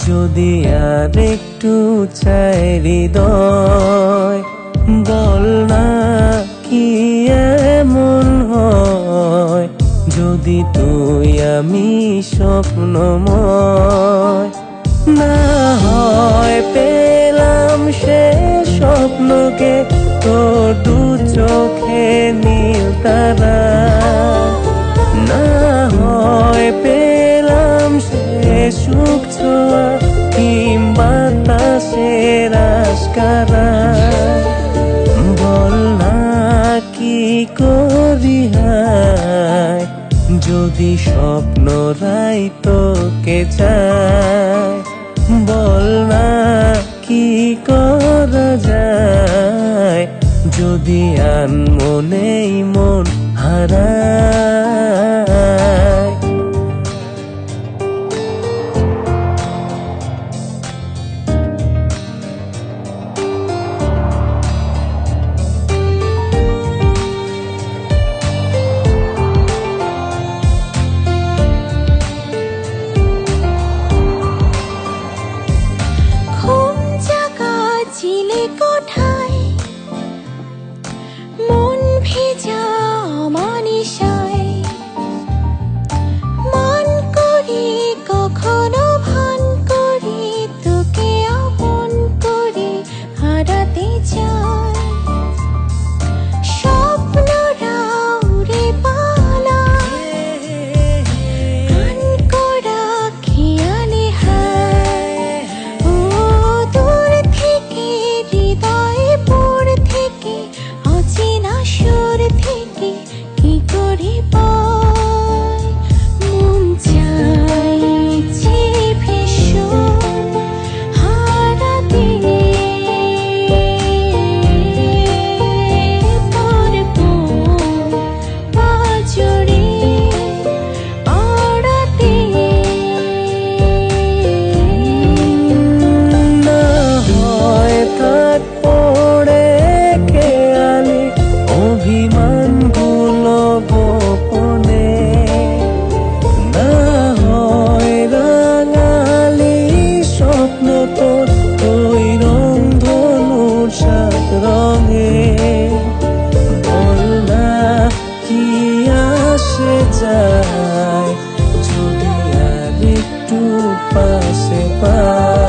যদি আর একটু চাই হৃদয়, বল না কি এমন হয় যদি তুই আমি স্বপ্নময় না হয়। পেলাম সে স্বপ্নকে তোর দু চোখে নীল তারা, না হয় পেলাম সে সুখ ছোঁয়া কিংবা বাতাসের আশকারা। বল না কি করি হায় যদি স্বপ্নরাই তোকে চায়, বল না কি করা যায় যদি আনমনেই মন হারায়। কোঠায় মন ভেজা মানিসায়, মান করি কখনো ভান করি তোকে আপন করে হারাতে চাই। স্বপ্নরা উড়ে পালায়, প্রাণ করা খেয়ালে হায়। ও দূর থেকে হৃদয়ে পড় থেকে অচেনা সুর থেকে কি করে পাই। মন চাইছে ভীষণ হারাতে তোর পাজরে আড়াতে। না হয় থাক পড়ে খেয়ালে অভিমানগুলো গোপনে, না হয় রাঙালি স্বপ্ন তোর ওই রংধনুর সাত রঙে। বল না কি আসে যায় যদি আর একটু পাশে পাই।